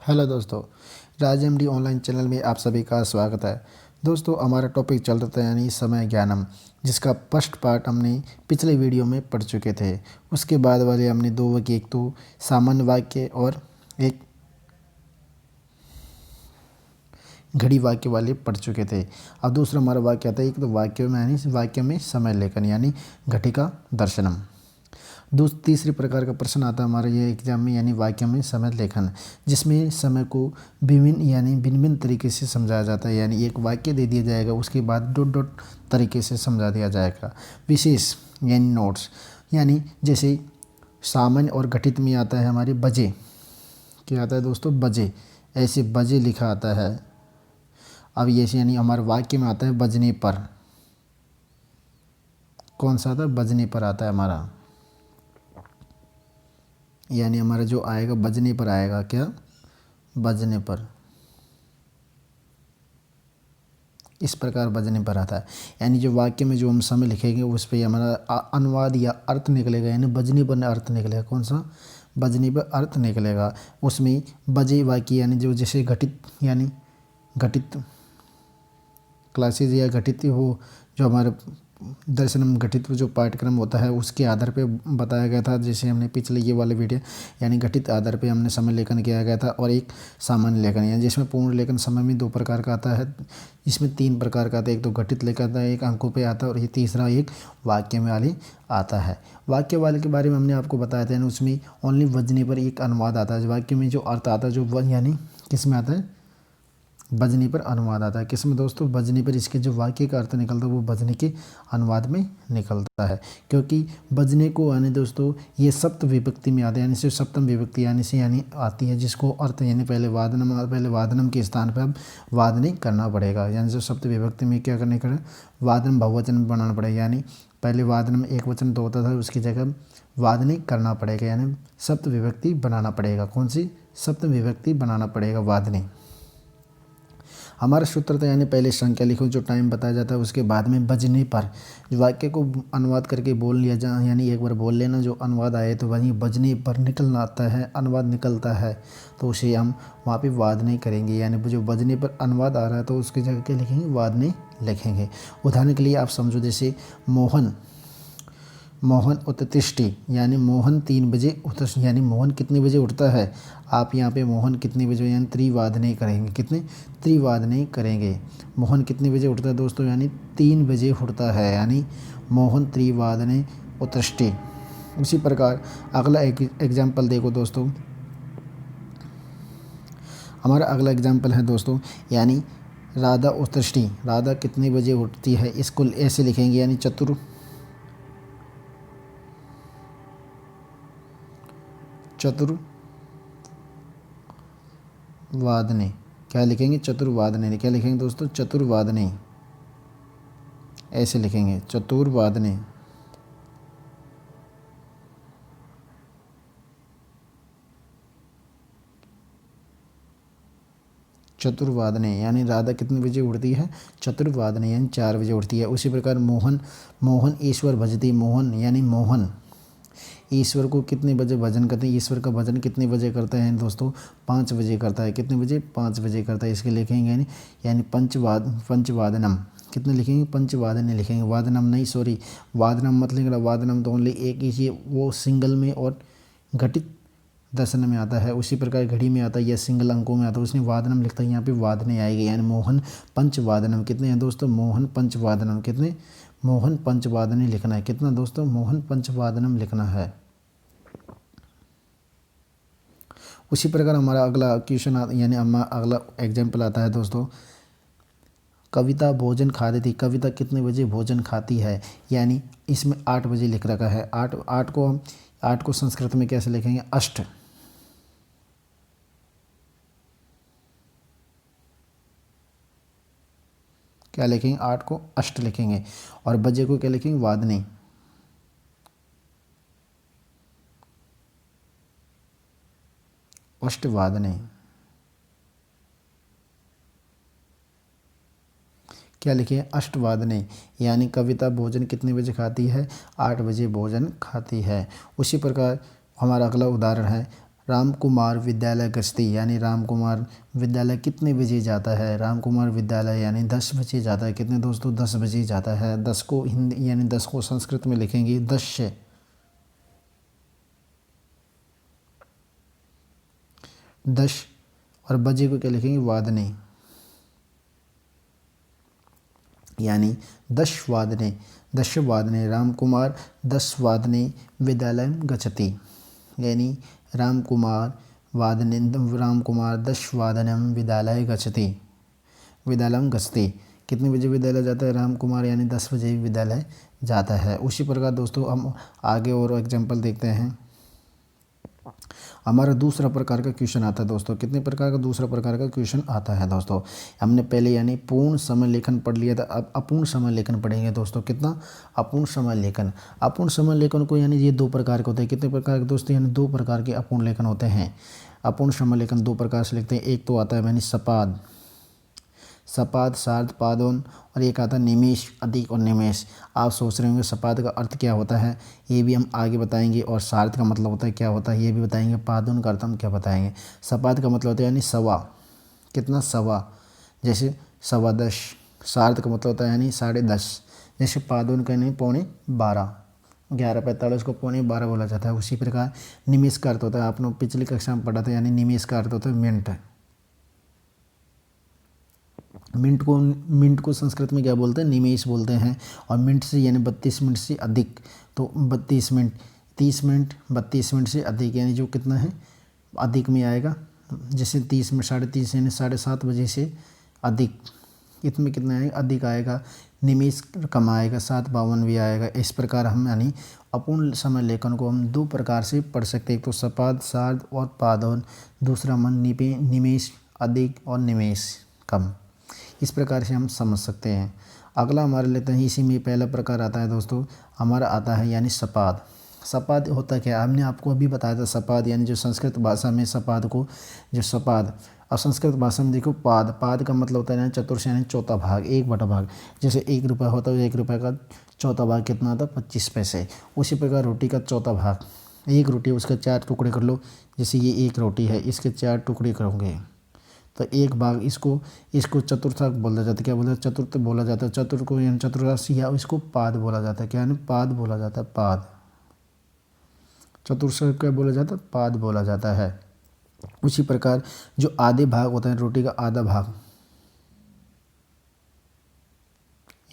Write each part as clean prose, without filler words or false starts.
Hello दोस्तों, राज MD online channel में आप सभी का स्वागत है। दोस्तों, हमारा टॉपिक चल रहा था यानी समय ज्ञानम, जिसका फर्स्ट पार्ट हमने पिछले वीडियो में पढ़ चुके थे। उसके बाद वाले हमने दो वाक्य, एक तो सामान्य वाक्य और एक घड़ी वाक्य वाले पढ़ चुके थे। अब दूसरा हमारा वाक्य आता है, एक तो वाक्य में यानी वाक्य में समय लेखन यानी घटिका दर्शनम। तीसरे प्रकार का प्रश्न आता है हमारे ये एग्जाम में यानी वाक्य में समय लेखन, जिसमें समय को भिन्न भिन्न तरीके से समझाया जाता है। यानी एक वाक्य दे दिया जाएगा, उसके बाद डॉट डॉट तरीके से समझा दिया जाएगा। विशेष यानी नोट्स, यानी जैसे सामान्य और घटित में आता है हमारे बजे। क्या आता है दोस्तों? बजे। ऐसे बजे लिखा आता है। अब ये यानी हमारे वाक्य में आता है बजने पर। कौन सा आता है? बजने पर आता है हमारा, यानी हमारा जो आएगा बजने पर आएगा। क्या? बजने पर। इस प्रकार बजने पर आता है, यानी जो वाक्य में जो हम समय लिखेंगे उस पर हमारा अनुवाद या अर्थ निकलेगा। यानी बजने पर अर्थ निकलेगा। कौन सा? बजने पर अर्थ निकलेगा। उसमें बजे वाक्य यानी जो जैसे घटित यानी घटित क्लासेज या घटित हो, जो हमारे दर्शनम घटित जो पाठ्यक्रम होता है उसके आधार पे बताया गया था। जैसे हमने पिछले ये वाले वीडियो यानी घटित आधार पे हमने समय लेखन किया गया था, और एक सामान्य लेखन यानी जिसमें पूर्ण लेखन समय में दो प्रकार का आता है। इसमें तीन प्रकार का आता है, एक तो घटित लेखन आता है, एक अंकों पे आता है, और ये तीसरा एक वाक्य में वाले आता है। वाक्य वाले के बारे में हमने आपको बताया था, यानी उसमें ओनली बजने पर एक अनुवाद आता है। वाक्य में जो अर्थ आता है जो यानी किस में आता है? बजने पर अनुवाद आता है। किसमें दोस्तों? बजने पर। इसके जो वाक्य का अर्थ निकलता है वो बजने के अनुवाद में निकलता है, क्योंकि बजने को यानी दोस्तों ये सप्त विभक्ति में आता है, यानी से सप्तम विभक्ति यानी से यानी आती है, जिसको अर्थ यानी पहले वादनम के स्थान पर अब वादनी करना पड़ेगा। यानी जो सप्त विभक्ति में क्या करने का? वादनम बहुवचन बनाना पड़ेगा। यानी पहले वादनम एक वचन तो होता था, उसकी जगह वादनी करना पड़ेगा, यानी सप्त विभक्ति बनाना पड़ेगा। कौन सी? सप्त विभक्ति बनाना पड़ेगा, वादनी। हमारा सूत्र था यानी पहले संख्या लिखो, जो टाइम बताया जाता है, उसके बाद में बजने पर वाक्य को अनुवाद करके बोल लिया जाए, यानी एक बार बोल लेना, जो अनुवाद आए तो वहीं बजने पर निकलना आता है, अनुवाद निकलता है, तो उसे हम वहाँ पे वाद नहीं करेंगे। यानी जो बजने पर अनुवाद आ रहा है तो उसकी जगह क्या लिखेंगे? वाद नहीं लिखेंगे। उदाहरण के लिए आप समझो, जैसे मोहन उत्तिष्ठि, यानी मोहन 3 बजे उत्तिष्ठ, यानी मोहन कितने बजे उठता है? आप यहाँ पे मोहन कितने बजे यानी त्रिवादने करेंगे। कितने? त्रिवादने करेंगे। मोहन कितने बजे उठता है दोस्तों? यानी 3 बजे उठता है, यानी मोहन त्रिवादने उत्तिष्ठि। उसी प्रकार अगला एक एग्जाम्पल देखो दोस्तों। हमारा अगला एग्जाम्पल है दोस्तों, यानी राधा उत्तिष्ठि। राधा कितने बजे उठती है? इसको ऐसे लिखेंगे, यानी चतुर्वादने। क्या लिखेंगे? चतुर्वादने। क्या लिखेंगे दोस्तों? चतुर्वादने। ऐसे लिखेंगे, चतुर्वादने। चतुर्वादने यानी राधा कितने बजे उठती है? चतुर्वादने यानी 4 बजे उठती है। उसी प्रकार मोहन ईश्वर भजती। मोहन यानी मोहन ईश्वर को कितने बजे भजन करते हैं? ईश्वर का भजन कितने बजे करते हैं दोस्तों? 5 बजे करता है। कितने बजे? 5 बजे करता है। इसके लिखेंगे यानी पंचवादनम। कितने लिखेंगे? पंचवादने लिखेंगे। वादनम नहीं, सॉरी, वादनम मत लिखना। वादनम तो ओनली एक ही, वो सिंगल में और घटित दर्शन में आता है। उसी प्रकार घड़ी में आता है या सिंगल अंकों में आता है, उसने वादनम लिखता है, यहाँ पे वादने आएगी। यानी मोहन पंचवादनम। कितने हैं दोस्तों? मोहन पंचवादनम। कितने? मोहन पंचवादने लिखना है। कितना दोस्तों? मोहन पंचवादनम लिखना है। उसी प्रकार हमारा अगला क्वेश्चन यानी हमारा अगला एग्जाम्पल आता है दोस्तों, कविता भोजन खाती थी। कविता कितने बजे भोजन खाती है? यानी इसमें 8 बजे लिख रखा है। आठ को संस्कृत में कैसे लिखेंगे? अष्ट। क्या लिखेंगे? 8 को अष्ट लिखेंगे। और बजे को क्या लिखेंगे? वादनी। अष्टवादने। क्या लिखे? अष्टवादने। यानी कविता भोजन कितने बजे खाती है? 8 बजे भोजन खाती है। उसी प्रकार हमारा अगला उदाहरण है, राम कुमार विद्यालय गच्छति यानी राम कुमार विद्यालय कितने बजे जाता है। राम कुमार विद्यालय यानी 10 बजे जाता है। कितने दोस्तों, 10 बजे जाता है। 10 को हिंदी यानी 10 को संस्कृत में लिखेंगे दश्य। 10 और बजे को क्या लिखेंगे, वादने, यानी 10 वादने। 10 वादने राम कुमार 10 वादने विद्यालयं गच्छति, यानी राम कुमार 10 वादनं विद्यालय गच्छति, विद्यालयं गच्छति। कितने बजे विद्यालय जाता है राम कुमार, यानी 10 बजे विद्यालय जाता है। उसी प्रकार दोस्तों हम आगे और एग्जाम्पल देखते हैं। हमारा दूसरा प्रकार का क्वेश्चन आता है दोस्तों। कितने प्रकार का, दूसरा प्रकार का क्वेश्चन आता है दोस्तों। हमने पहले यानी पूर्ण समय लेखन पढ़ लिया था, अब अपूर्ण समय लेखन पढ़ेंगे दोस्तों। कितना, अपूर्ण समय लेखन। अपूर्ण समय लेखन को यानी ये 2 प्रकार के होते हैं। कितने प्रकार के दोस्तों, यानी 2 प्रकार के अपूर्ण लेखन होते हैं। अपूर्ण समय लेखन 2 प्रकार से लिखते हैं। एक तो आता है यानी सपाद, सपाद, सार्ध, पादोन, और एक आता है निमेष, अधिक और निमेष। आप सोच रहे होंगे सपाद का अर्थ क्या होता है, ये भी हम आगे बताएंगे। और सार्ध का मतलब होता है क्या होता है, ये भी बताएंगे। पादोन का अर्थ हम क्या बताएंगे। सपाद का मतलब होता है यानी सवा, कितना, सवा, जैसे 10:15। सार्ध का मतलब होता है यानी 10:30, जैसे पादोन का यानी 11:45, 11:45 को 11:45 बोला जाता है। उसी प्रकार निमेष का अर्थ होता है, आपने पिछली कक्षा में पढ़ा था, यानी निमेष का अर्थ होता है मिनट। मिनट को संस्कृत में क्या बोलते हैं, निमेष बोलते हैं। और मिनट से यानी 32 मिनट से अधिक, तो 32 मिनट, 30 मिनट, 32 मिनट से अधिक, यानी जो कितना है अधिक में आएगा। जैसे 30 मिनट, 3:30 यानी 7:30 बजे से अधिक, इसमें कितना आएगा, अधिक आएगा। निमेष कम आएगा, 7:52 भी आएगा। इस प्रकार हम यानी अपूर्ण समय लेखन को हम 2 प्रकार से पढ़ सकते हैं। एक तो सपाद, सार्ध और पादोन, दूसरा निमेष, अधिक और निमेष कम। इस प्रकार से हम समझ सकते हैं। अगला हमारे लेते हैं, इसी में पहला प्रकार आता है दोस्तों, हमारा आता है यानी सपाद। सपाद होता क्या है, हमने आपको अभी बताया था। सपाद यानी जो संस्कृत भाषा में सपाद को, जो सपाद, और संस्कृत भाषा में देखो पाद, पाद का मतलब होता है चतुर्थ यानी चौथा भाग, 1/भाग। जैसे 1 रुपये होता है, 1 रुपये का चौथा भाग कितना होता है, 25 पैसे। उसी प्रकार रोटी का चौथा भाग, 1 रोटी उसका 4 टुकड़े कर लो। जैसे ये 1 रोटी है, इसके 4 टुकड़े करोगे तो 1 भाग। इसको चतुर्थक बोला जाता है। क्या बोला जाता है, चतुर्थ बोला जाता है। चतुर्थ को यानी चतुर्दशी, या इसको पाद बोला जाता है। क्या यानी पाद बोला जाता है, पाद। चतुर्थ क्या बोला जाता है, पाद बोला जाता है। उसी प्रकार जो आधे भाग होता है, रोटी का आधा भाग,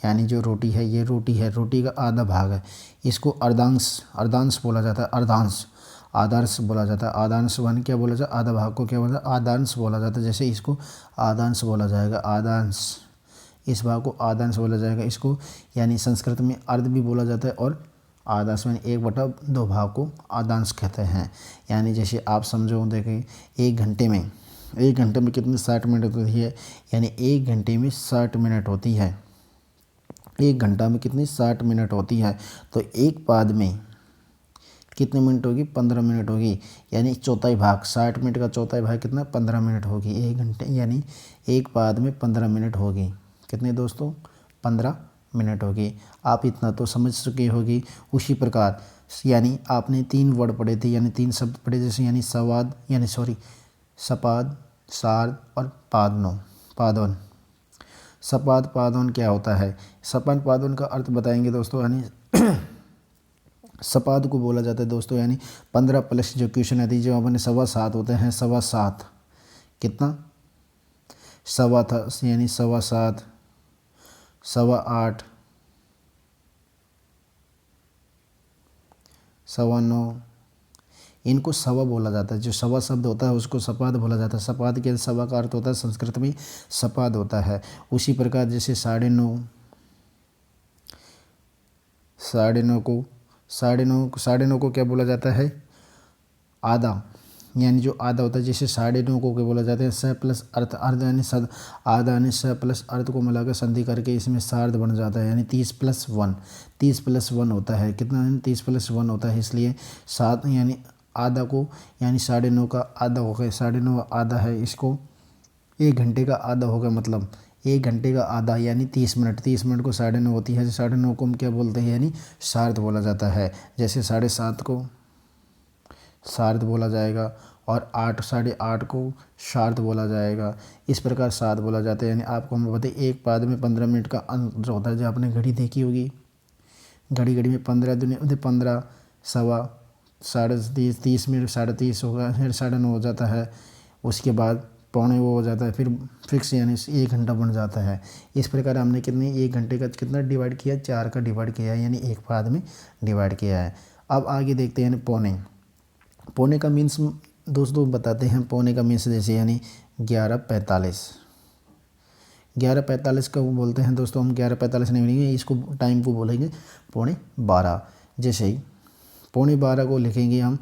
यानी जो रोटी है, ये रोटी है, रोटी का आधा भाग है, इसको अर्धांश बोला जाता है। आधांश बोला जाता है। आधांश वन क्या बोला जाता है, आधा भाग को क्या बोला जाता है, आधांश बोला जाता है। जैसे इसको आधांश बोला जाएगा, आधांश, इस भाग को आधांश बोला जाएगा। इसको यानी संस्कृत में अर्ध भी बोला जाता है, और आधांश में 1/2 भाग को आधांश कहते हैं। यानी जैसे आप समझो, देखें 1 घंटे में कितने 60 मिनट होती है, यानी 1 घंटे में 60 मिनट होती है। 1 घंटा में कितनी 60 मिनट होती है। तो एक पाद में कितने मिनट होगी, 15 मिनट होगी। यानी चौथाई भाग, 60 मिनट का चौथाई भाग कितना, 15 मिनट होगी। 1 घंटे यानी एक पाद में 15 मिनट होगी। कितने दोस्तों, 15 मिनट होगी। आप इतना तो समझ चुके होगी। उसी प्रकार यानी आपने 3 वर्ड पढ़े थे, यानी 3 शब्द पढ़े, जैसे यानी सपाद, सार्ध और पादोन। सपाद पादोन क्या होता है, सपाद पादोन का अर्थ बताएंगे दोस्तों। यानी सपाद को बोला जाता है दोस्तों, यानी 15 प्लस जो क्वेश्चन आती है, जो अपने 7.25 होते हैं, 7.25 कितना, सवा था यानी 7.25, 8.25, 9.25, इनको सवा बोला जाता है। जो सवा शब्द होता है उसको सपाद बोला जाता है। सपाद के सवा का अर्थ होता है संस्कृत में सपाद होता है। उसी प्रकार जैसे 9.5, 9.5 को क्या बोला जाता है, आधा, यानी जो आधा होता है। जैसे 9.5 को क्या बोला जाता है, स प्लस अर्थ, यानी आधा यानी स प्लस अर्थ को मिलाकर संधि करके इसमें सार्ध बन जाता है। यानी 30+1, 30+1 होता है। कितना है, 30+1 होता है। इसलिए 7 यानी आधा को, यानी 9.5 का आधा हो गया, 9.5 आधा है, इसको 1 घंटे का आधा होगा। मतलब 1 घंटे का आधा यानी 30 मिनट, 30 मिनट को 9.5 होती है। 9.5 को हम क्या बोलते हैं, यानी सार्ध बोला जाता है। जैसे 7.5 को सार्ध बोला जाएगा, और 8 साढ़े 8 को सार्ध बोला जाएगा। इस प्रकार सार्ध बोला जाता है। यानी आपको हम बताएं एक पाद में 15 मिनट का अंतर होता है। जो आपने घड़ी देखी होगी, घड़ी में 15 दूनी 15 सवा 30 30 मिनट 30:30 होगा, फिर 9:30 हो जाता है। उसके बाद पौने वो हो जाता है, फिर फिक्स यानी 1 घंटा बन जाता है। इस प्रकार हमने कितने 1 घंटे का कितना डिवाइड किया, 4 का डिवाइड किया है, यानी एक पाद में डिवाइड किया है। अब आगे देखते हैं यानी पौने का मीन्स दोस्तों बताते हैं। पौने का मीन्स जैसे यानी 11:45। 11:45 का वो बोलते हैं दोस्तों हम 11:45 नहीं बोलेंगे, इसको टाइम को बोलेंगे 11:45। जैसे ही 11:45 को लिखेंगे हम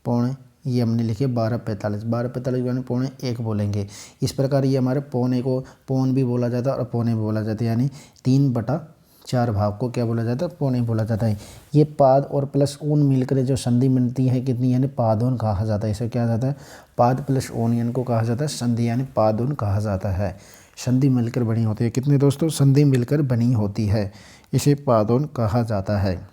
पौने, ये हमने लिखे 12:45। 12:45 यानी 12:45 बोलेंगे। इस प्रकार ये हमारे पौने को पौन भी बोला जाता है और पौने भी बोला जाता है। यानी 3/4 भाग को क्या बोला जाता है, पौने बोला जाता है। ये पाद और प्लस ऊन मिलकर जो संधि बनती है कितनी, यानी पादोन कहा जाता है। इसे क्या जाता है, पाद प्लस ऊन इनको कहा जाता है संधि, यानी पादोन कहा जाता है। संधि मिलकर बनी होती है। कितने दोस्तों, संधि मिलकर बनी होती है, इसे पादोन कहा जाता है।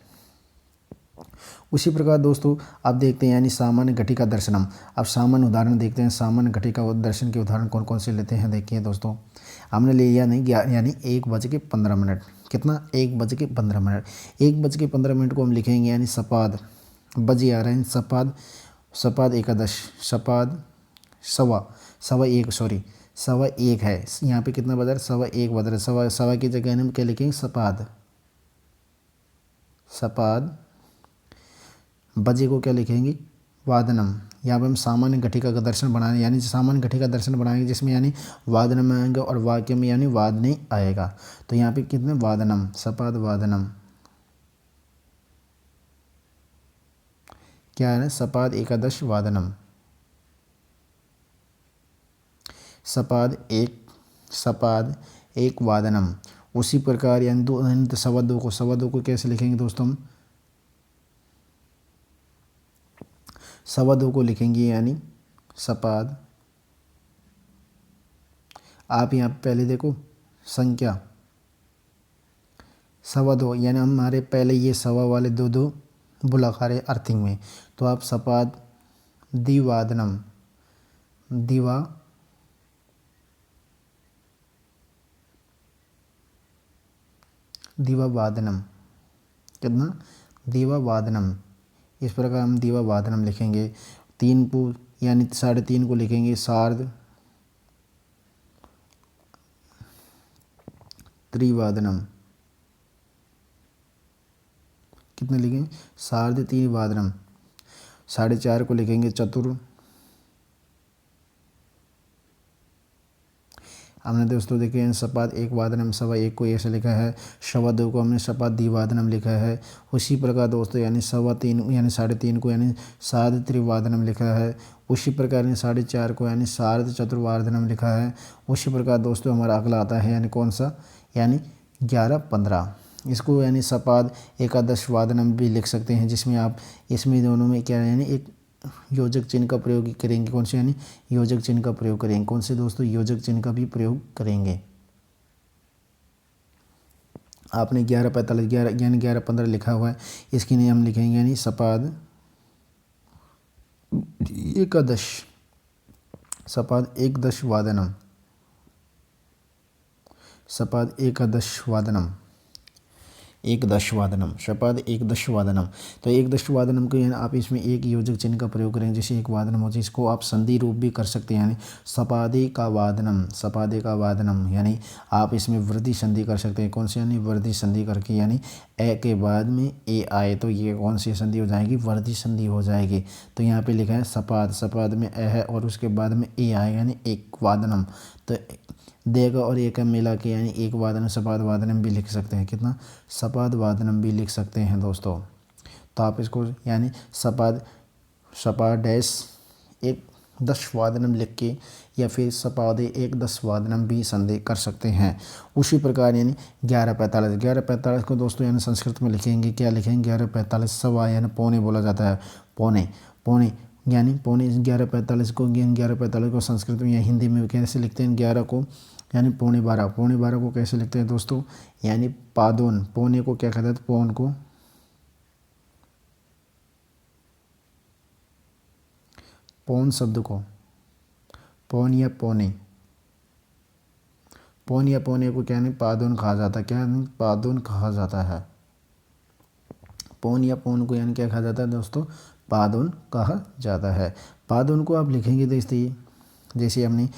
उसी प्रकार दोस्तों आप देखते हैं यानी सामान्य घटिका दर्शनम। अब सामान्य उदाहरण देखते हैं। सामान्य घटिका दर्शन के उदाहरण कौन कौन से लेते हैं, देखिए दोस्तों। हमने ले लिया नहीं यानी 1:15। कितना, 1:15। 1:15 को हम लिखेंगे यानी सपाद, बजे आ रहे हैं सपाद, सपाद एकादश, सपाद सवा एक, सॉरी 1:15 है। यहाँ पे कितना बज रहा है, 1:15 बज रहा है। सवा की जगह हम क्या लिखेंगे, सपाद। बजे को क्या लिखेंगे, वादनम। यहाँ पे हम सामान्य घटिका का दर्शन बनाएंगे, यानी सामान्य घटिका दर्शन बनाएंगे जिसमें यानी वादनम आएंगे और वाक्य में यानी वाद नहीं आएगा। तो यहाँ पे कितने, वादनम, सपाद वादनम, क्या है, सपाद एकादश वादनम, सपाद एक वादनम। उसी प्रकार यानी 2 को कैसे लिखेंगे दोस्तों हम, 2 को लिखेंगे यानी सपाद। आप यहाँ पहले देखो संख्या 2 यानी हमारे पहले ये सवा वाले 2 बुलाकार है अर्थिंग में। तो आप सपाद द्विवादनम, दिवावादनम, कितना, दिवावादनम। इस प्रकार हम दिवावादनम लिखेंगे। 3 को यानी 3:30 को लिखेंगे सार्ध त्रिवादनम। कितने लिखेंगे, सार्ध त्रिवादनम। 4:30 को लिखेंगे चतुर। हमने दोस्तों देखे सपाद एक वादनम, 1:15 को ऐसे लिखा है। 2:15 को हमने सपाद द्विवादनम लिखा है। उसी प्रकार दोस्तों यानी 3:15 यानी 3:30 को यानी सार्ध त्रिवादनम लिखा है। उसी प्रकार यानी 4:30 को यानी सार्ध चतुर्वादनम लिखा है। उसी प्रकार दोस्तों हमारा अगला आता है यानी कौन सा, यानी 11:15। इसको यानी सपाद एकादश वादनम भी लिख सकते हैं, जिसमें आप इसमें दोनों में क्या यानी एक योजक चिन्ह का प्रयोग करेंगे। कौन से, यानी योजक चिन्ह का प्रयोग करेंगे। कौन से दोस्तों, योजक चिन्ह का भी प्रयोग करेंगे। आपने 11:45 यानी 11:15 लिखा हुआ है, इसकी नहीं हम लिखेंगे यानी सपाद एकादश, सपाद एकदश वादनम, सपाद एकादश वादनम, एकदशवादनम, सपाद एकदशवादनम। तो एकदशवादनम को यानी आप इसमें एक योजक चिन्ह का प्रयोग करेंगे। जैसे एक वादनम हो, जिसको आप संधि रूप भी कर सकते हैं, यानी सपादे का वादनम, सपादे का वादनम। यानी आप इसमें वृद्धि संधि कर सकते हैं। कौन सी, यानी वृद्धि संधि करके, यानी ए के बाद में ए आए तो ये कौन सी संधि हो जाएगी, वृद्धि संधि हो जाएगी। तो यहाँ पे लिखा है सपाद, सपाद में ए है और उसके बाद में ए आएगा यानी एक वादनम। तो देगा और एक मिला के यानी एक वादनम, सपाद वादनम भी लिख सकते हैं। कितना, सपाद वादनम भी लिख सकते हैं दोस्तों। तो आप इसको यानी सपाद डैश एक दश वादनम लिख के या फिर सपादे एक 10 वादनम भी संधि कर सकते हैं। उसी प्रकार यानी 11:45 को दोस्तों यानी संस्कृत में लिखेंगे, क्या लिखेंगे, 11:45 सवा यानी पौने बोला जाता है। पौने यानी पौने 11:45 को संस्कृत में या हिंदी में कैसे लिखते हैं, 11 को यानी 11:15 को कैसे लिखते हैं दोस्तों, यानी पादोन। पौने को क्या कहते हैं, पौन को पौन शब्द को पौन या पौने, पौन या पौने को क्या नहीं पादुन कहा जाता है, क्या नहीं पादुन कहा जाता है। पौन या पौन को यानी क्या कहा जाता है दोस्तों, पादुन कहा जाता है। पादुन को आप लिखेंगे दोस्तों जैसे हमने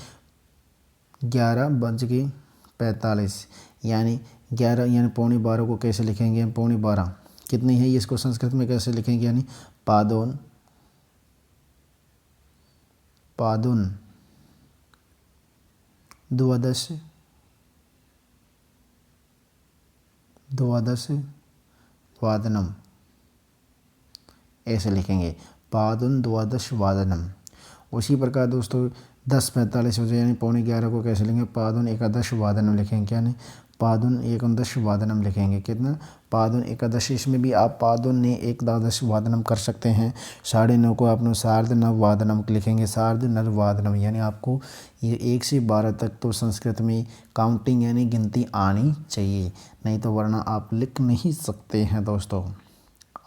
11:45 यानी 11 यानी पौने 12 को कैसे लिखेंगे, पौने 12 कितनी है, इसको संस्कृत में कैसे लिखेंगे, यानी पादुन, पादुन द्वादश, द्वादश वादनम, ऐसे लिखेंगे पादुन द्वादश वादनम। उसी प्रकार दोस्तों 10:45 बजे यानी पौने 11 को कैसे लिखेंगे, पादुन एकादश वादनम लिखेंगे, क्या नहीं पादुन एकादश वादनम लिखेंगे, कितना पादुन एकादश। इसमें भी आप पादुन ने एकादश वादनम कर सकते हैं। 9:30 को आप सार्ध नव वादनम लिखेंगे, सार्ध नव वादनम, यानी आपको ये 1 से 12 तक तो संस्कृत में काउंटिंग यानी गिनती आनी चाहिए, नहीं तो वरना आप लिख नहीं सकते हैं दोस्तों।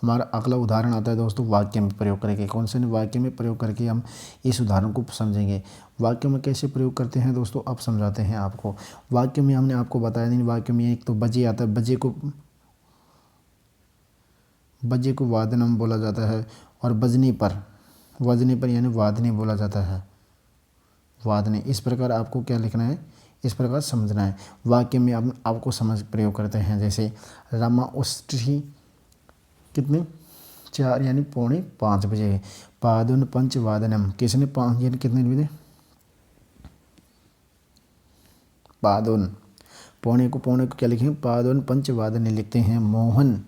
हमारा अगला उदाहरण आता है दोस्तों वाक्य में प्रयोग करके। कौन से वाक्य में प्रयोग करके हम इस उदाहरण को समझेंगे। वाक्य में कैसे प्रयोग करते हैं दोस्तों, अब समझाते हैं आपको। वाक्य में हमने आपको बताया नहीं, वाक्य में एक तो बजे आता है, बजे को वादनम बोला जाता है, और बजने पर यानी वादने बोला जाता है, वादने। इस प्रकार आपको क्या लिखना है, इस प्रकार समझना है। वाक्य में अब आपको समझ प्रयोग करते हैं, जैसे रमा उष्टि कितने 4 यानी पौने 5 बजे, पादुन पंचवादनम किसने 5 यानी कितने बजे, पादुन पौने को क्या लिखेंगे, पादुन पंचवादने लिखते हैं। मोहन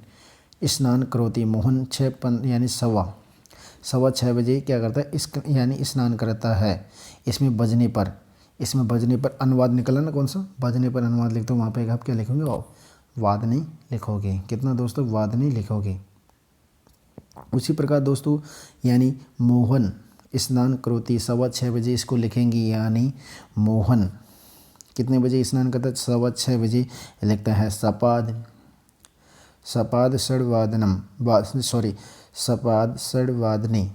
स्नान करोति, मोहन 6 यानी 6:15 बजे क्या करता है, इस यानी स्नान करता है। इसमें बजने पर अनुवाद निकला ना, कौन सा बजने पर अनुवाद लिखते हो, वहाँ पे आप क्या लिखोगे, वादने लिखोगे, कितना दोस्तों वादने लिखोगे। उसी प्रकार दोस्तों यानी मोहन स्नान करोति 6:15 बजे इसको लिखेंगे, यानी मोहन कितने बजे स्नान करता है, 6:15 बजे लिखता है। सपाद षड्वादने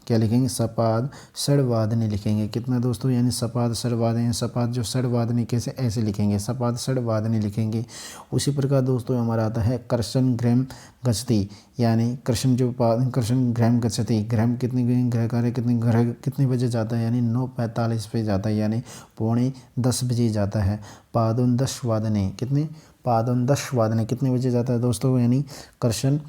क्या लिखेंगे, सपाद षड्वादने लिखेंगे, कितना दोस्तों यानी सपाद षड्वादने, सपाद जो षड्वादने कैसे ऐसे लिखेंगे, सपाद षड्वादने लिखेंगे। उसी प्रकार दोस्तों हमारा आता है कृष्ण ग्रहम गच्छति, यानी कृष्ण ग्रहम गच्छति, ग्रहम ग्रह कार्य कितने बजे जाता है, यानी 9:45 पे जाता है, यानी पौने 10 बजे जाता है। पादुन 10 वादने कितने, पादुन 10 वादने कितने बजे जाता है दोस्तों, यानी कृष्ण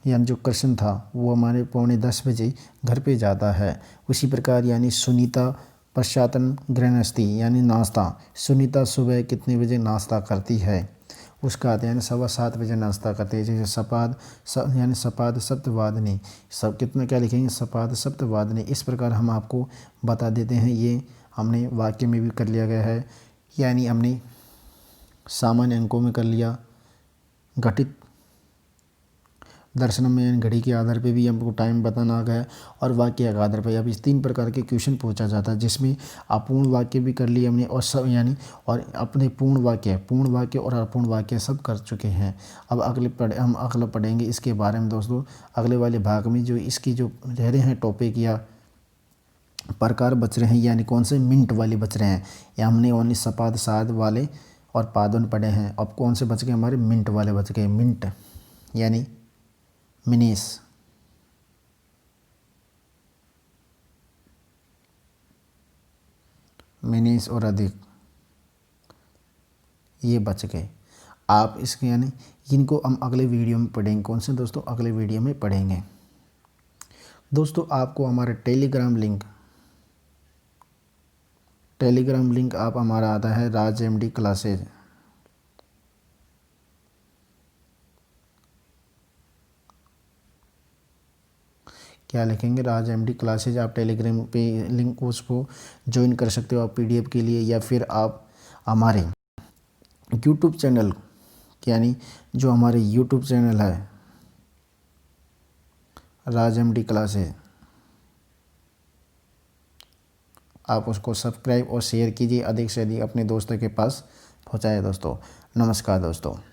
यानी जो कृष्ण था वो हमारे पौने 10 बजे घर पे जाता है। उसी प्रकार यानी सुनीता पश्चातन गृहस्थी यानी नाश्ता, सुनीता सुबह कितने बजे नाश्ता करती है, उसका आता है यानी 7:15 बजे नाश्ता करते हैं। जैसे यानी सपाद सप्तवादने, सब कितना क्या लिखेंगे, सपाद सप्तवादने। इस प्रकार हम आपको बता देते हैं, ये हमने वाक्य में भी कर लिया गया है, यानी हमने सामान्य अंकों में कर लिया, घटित दर्शन में घड़ी के आधार पे भी हमको टाइम बताना आ गया, और वाक्य के आधार पे अब इस 3 प्रकार के क्वेश्चन पूछा जाता है, जिसमें अपूर्ण वाक्य भी कर लिए हमने, और सब यानी और अपने पूर्ण वाक्य और अपूर्ण वाक्य सब कर चुके हैं। अब हम अगला पढ़ेंगे इसके बारे में दोस्तों, अगले वाले भाग में जो इसकी जो रह रहे हैं टॉपिक या प्रकार बच रहे हैं, यानी कौन से मिनट वाले बच रहे हैं, या हमने ओनली सपाद साध वाले और पादन पढ़े हैं। अब कौन से बच गए, हमारे मिनट वाले बच गए, मिनट यानी मिनीस और अधिक, ये बच गए। आप इसके यानी इनको हम अगले वीडियो में पढ़ेंगे, कौन से दोस्तों, अगले वीडियो में पढ़ेंगे। दोस्तों आपको हमारा टेलीग्राम लिंक आप हमारा आता है राज MD क्लासेज, क्या लिखेंगे, राज MD क्लासेज। आप टेलीग्राम पे लिंक उसको ज्वाइन कर सकते हो आप PDF के लिए, या फिर आप हमारे YouTube चैनल यानी जो हमारे YouTube चैनल है राज MD क्लासेज, आप उसको सब्सक्राइब और शेयर कीजिए, अधिक से अधिक अपने दोस्तों के पास पहुँचाए दोस्तों। नमस्कार दोस्तों।